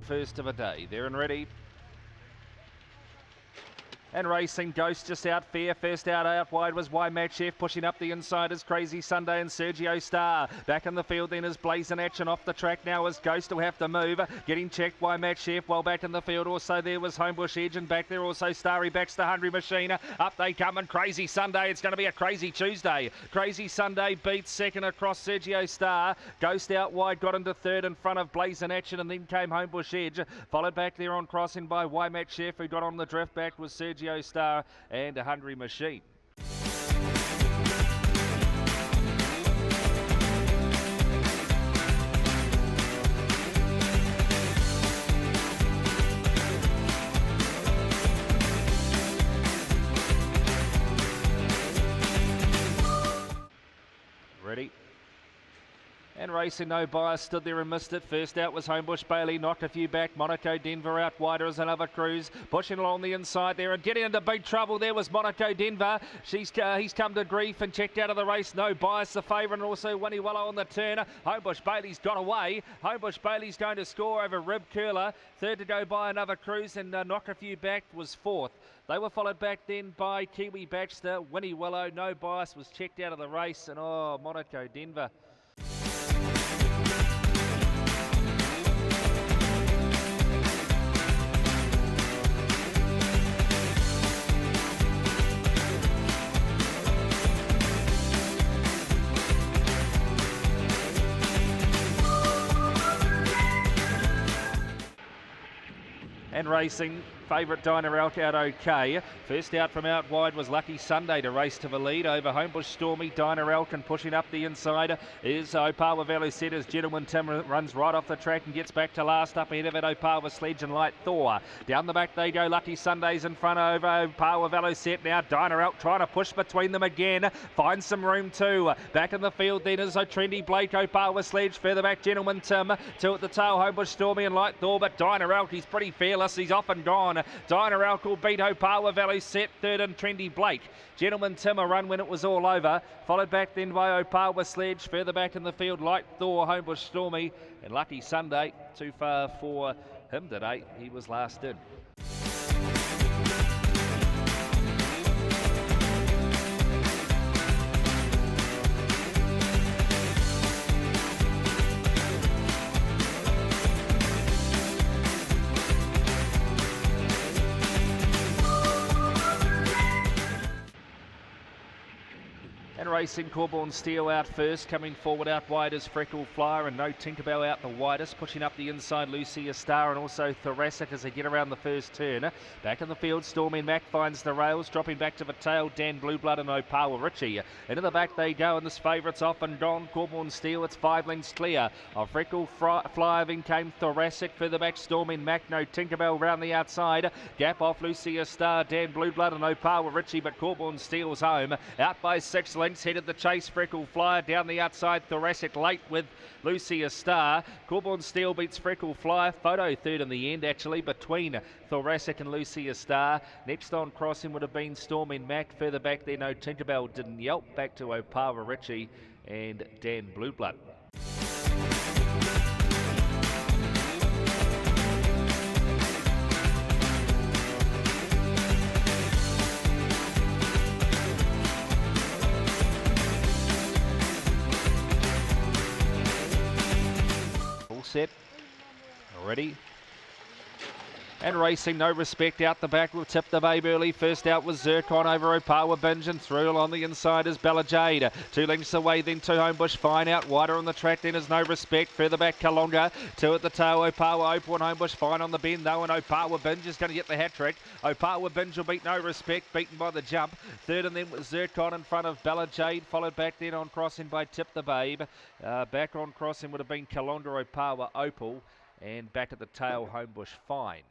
First of a day. They're in ready. And racing, Ghost just out fair. First out wide was Why Mad Chef. Pushing up the inside is Crazy Sunday and Sergio Star. Back in the field then is Blazing Action. Off the track now is Ghost will have to move. Getting checked Why Mad Chef. While back in the field also there was Homebush Edge, and back there also Starry backs the Hungry Machine. Up they come and Crazy Sunday. It's going to be a crazy Tuesday. Crazy Sunday beats second across Sergio Star. Ghost out wide, got into third in front of Blazing Action, and then came Homebush Edge. Followed back there on crossing by Why Mad Chef, who got on the drift back was Sergio Star and a Hungry Machine. Ready. And racing, No Bias stood there and missed it. First out was Homebush Bailey, knocked a few back. Monaco Denver out wider as another cruise. Pushing along the inside there and getting into big trouble there was Monaco Denver. He's come to grief and checked out of the race. No Bias the favourite, and also Winnie Willow on the turn. Homebush Bailey's got away. Homebush Bailey's going to score over Rib Curler. Third to go by another cruise, and knock a few back was fourth. They were followed back then by Kiwi Baxter, Winnie Willow. No Bias was checked out of the race, and Monaco Denver. And racing, favourite Dinah Elk out okay. First out from out wide was Lucky Sunday to race to the lead over Homebush Stormy, Dinah Elk, and pushing up the inside is Opawa Valley Set as Gentleman Tim runs right off the track and gets back to last. Up ahead of it, Opawa Sledge and Light Thor. Down the back they go, Lucky Sunday's in front over Opawa Valley Set now. Dinah Elk trying to push between them again. Finds some room too. Back in the field then is a Trendy Blake, Opawa Sledge. Further back, Gentleman Tim. Two at the tail, Homebush Stormy and Light Thor, but Dinah Elk, he's pretty fearless. He's off and gone. Dinah Elk will beat Opawa Valley Set, third and Trendy Blake. Gentleman Tim a run when it was all over. Followed back then by Opawa Sledge. Further back in the field, Light Thor, Homebush Stormy, and Lucky Sunday. Too far for him today. He was last in. And racing, Corborn Steel out first. Coming forward out wide is Freckle Flyer, and No Tinkerbell out the widest. Pushing up the inside, Lucia Star and also Thoracic as they get around the first turn. Back in the field, Stormy Mac finds the rails. Dropping back to the tail, Dan Blueblood and Opawa Richie. Into the back they go, and this favourite's off and gone. Corborn Steel, it's 5 lengths clear. Of Freckle Flyer then came Thoracic. Further back, Stormy Mac, No Tinkerbell round the outside. Gap off Lucia Star, Dan Blueblood and Opawa Richie, but Corborn Steel's home. Out by 6 lengths. Headed the chase, Freckle Flyer down the outside, Thoracic late with Lucia Star. Corborn Steel beats Freckle Flyer. Photo third in the end actually between Thoracic and Lucia Star. Next on crossing would have been Stormy Mac. Further back there, No Tinkerbell didn't yelp. Back to Opawa Richie and Dan Blueblood. Set, ready, and racing, No Respect out the back will tip the babe early. First out was Zircon over Opawa Binge, and through on the inside is Bella Jade. 2 lengths away then to Homebush Fine. Out wider on the track then is No Respect. Further back Kalonga. 2 at the tail, Opawa Opal and Homebush Fine on the bend though, and Opawa Binge is going to get the hat trick. Opawa Binge will beat No Respect, beaten by the jump. Third and then was Zircon in front of Bella Jade, followed back then on crossing by Tip the Babe. Back on crossing would have been Kalonga, Opawa Opal, and back at the tail Homebush Fine.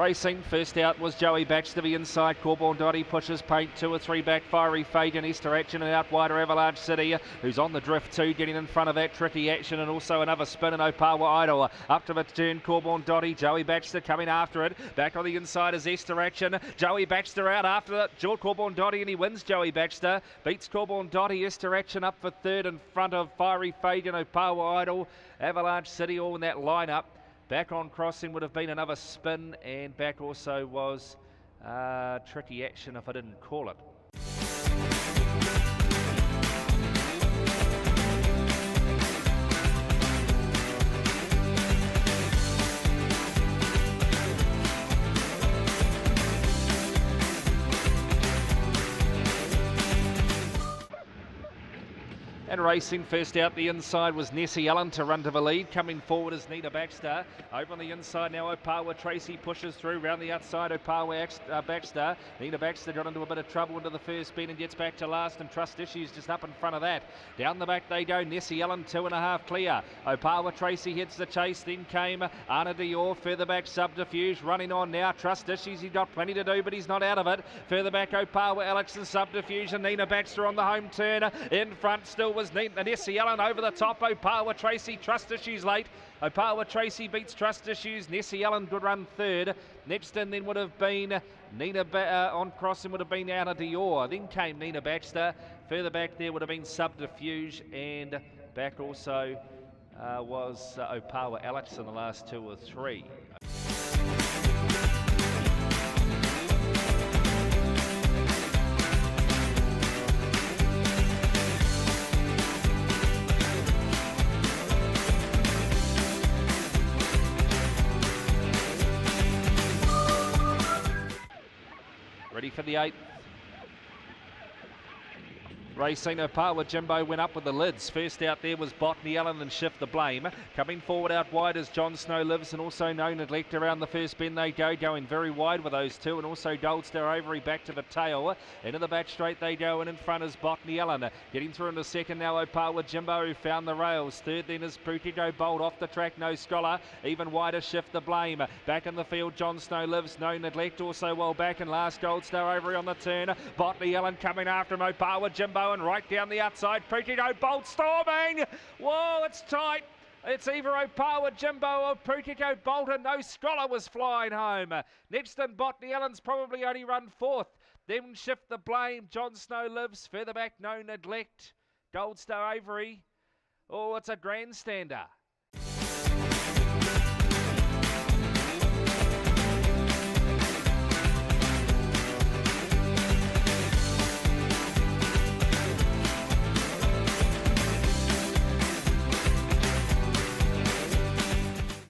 Racing, first out was Joey Batch to the inside. Corborn Dotty pushes paint, 2 or 3 back. Fiery Fade and Easter Action, and out wider Avalanche City, who's on the drift too, getting in front of that Tricky Action, and also another spin in Opawa Idol. Up to the turn, Corborn Dotty, Joey Baxter coming after it. Back on the inside is Easter Action. Joey Baxter out after it. George Corborn Dotty, and he wins. Joey Baxter beats Corborn Dotty. Easter Action up for third in front of Fiery Fade and Opawa Idol. Avalanche City all in that lineup. Back on crossing would have been another spin, and back also was Tricky Action if I didn't call it. And racing, first out the inside was Nessie Allen to run to the lead. Coming forward is Nina Baxter. Over on the inside now, Opawa Tracy pushes through. Round the outside, Opawa Baxter. Nina Baxter got into a bit of trouble into the first bend and gets back to last, and Trust Issues just up in front of that. Down the back they go, Nessie Allen 2.5 clear. Opawa Tracy hits the chase, then came Anna Dior. Further back, Subterfuge running on now. Trust Issues, he's got plenty to do, but he's not out of it. Further back, Opawa Alex and Subterfuge, and Nina Baxter on the home turn. In front still was Nessie Allen over the top. Opawa Tracy, Trust Issues late. Opawa Tracy beats Trust Issues. Nessie Allen would run third. Next in then would have been on crossing would have been Anna Dior. Then came Nina Baxter. Further back there would have been Subterfuge, and back also was Opawa Alex in the last 2 or 3. Ready for the 8th. Racing, Opawa Jimbo went up with the lids. First out there was Botany Allen and Shift the Blame. Coming forward out wide as John Snow Lives, and also No Neglect around the first bend they go, going very wide with those two, and also Gold Star Overy back to the tail. Into the back straight they go, and in front is Botany Allen. Getting through in the second now, Opawa Jimbo, who found the rails. Third then is Putigo Bolt off the track, No Scholar. Even wider Shift the Blame. Back in the field, John Snow Lives, No Neglect also well back, and last Gold Star Overy on the turn. Botany Allen coming after him, Opawa Jimbo, and right down the outside, Putigo Bolt storming. Whoa, it's tight. It's either Opawa Jimbo or Putigo Bolt, and No Scholar was flying home. Next in Botany Allen's probably only run fourth. Then Shift the Blame, John Snow Lives. Further back, No Neglect, Gold Star Overy. Oh, it's a grandstander.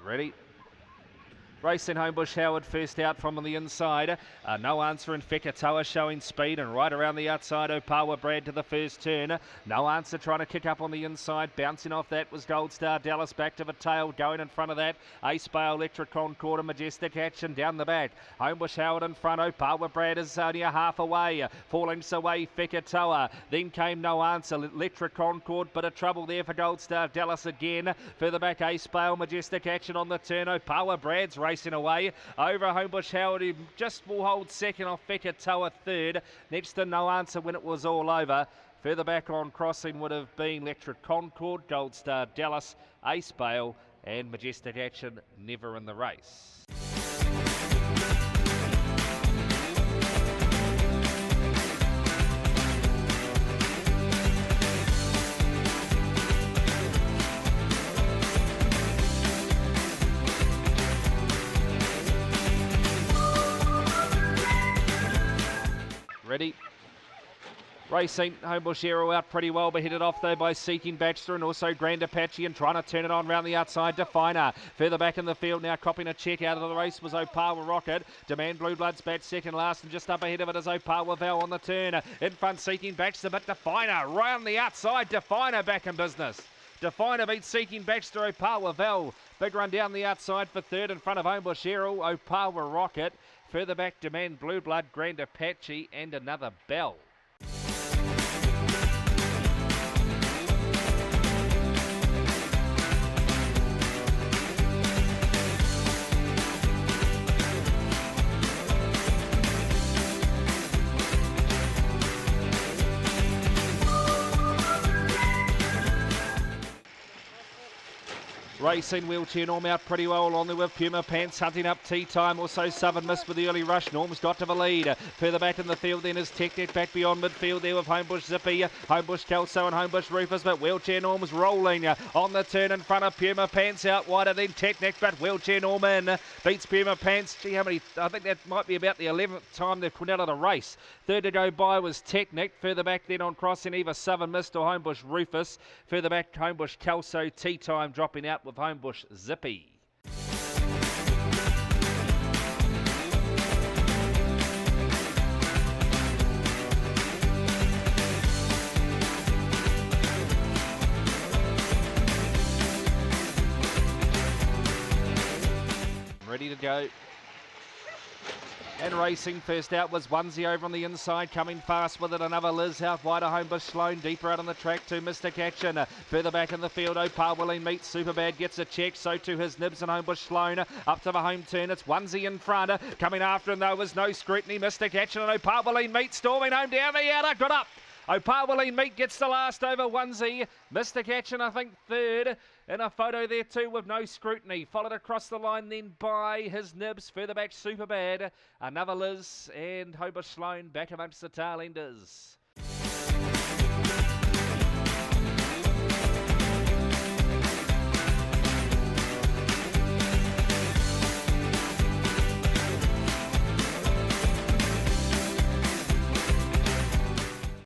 Ready? Racing Homebush Howard first out from on the inside. No Answer in Fekatoa showing speed, and right around the outside Opawa Brad to the first turn. No Answer trying to kick up on the inside. Bouncing off that was Gold Star Dallas back to the tail. Going in front of that, Ace Bale, Electric Concord and Majestic Action down the back. Homebush Howard in front. Opawa Brad is only a half away. 4 lengths away Fekatoa. Then came No Answer. Electric Concord, bit of trouble there for Gold Star Dallas again. Further back Ace Bale, Majestic Action on the turn. Opawa Brad's racing away over Homebush Howard, who just will hold second off Fekatoa third. Next to No Answer when it was all over. Further back on crossing would have been Electric Concord, Gold Star Dallas, Ace Bale and Majestic Action never in the race. Ready? Racing, Homebush Aero out pretty well, but headed off though by Seeking Baxter and also Grand Apache, and trying to turn it on round the outside. Definer further back in the field now, copying a check out of the race was Opawa Rocket. Demand Blue Bloods bat second last, and just up ahead of it is Opawa Val on the turn. In front Seeking Baxter, but Definer round the outside. Definer back in business. Definer beats Seeking Baxter, Opawa Val. Big run down the outside for third in front of Homebush Aero, Opawa Rocket. Further back, Demand Blue Blood, Grand Apache and another Bell. Racing Wheelchair Norm out pretty well on there with Puma Pants hunting up Tea Time. Also Southern Miss with the early rush. Norm's got to the lead. Further back in the field then is Technic back beyond midfield there with Homebush Zippy, Homebush Kelso and Homebush Rufus. But Wheelchair Norm's rolling on the turn in front of Puma Pants out wider than Technic. But Wheelchair Norm in beats Puma Pants. Gee, how many? I think that might be about the 11th time they've put out of the race. Third to go by was Technic. Further back then on crossing either Southern Mist or Homebush Rufus. Further back Homebush Kelso. Tea Time dropping out with Homebush Zippy. Ready to go. And racing, first out was Onesie over on the inside, coming fast with it. Another Liz out wider, Homebush Sloan, deeper out on the track to Mystic Action. Further back in the field, Opawilling meets Superbad, gets a check, so too his Nibs and Homebush Sloan. Up to the home turn, it's Onesie in front. Coming after him though was No Scrutiny, Mystic Action and Opawilling meet, storming home down the outer, got up. Opawilling meet gets the last over Onesie. Mystic Action, I think, third. In a photo there too with No Scrutiny. Followed across the line then by his Nibs. Further back, Superbad. Another Liz and Homebush Sloan back amongst the tail enders.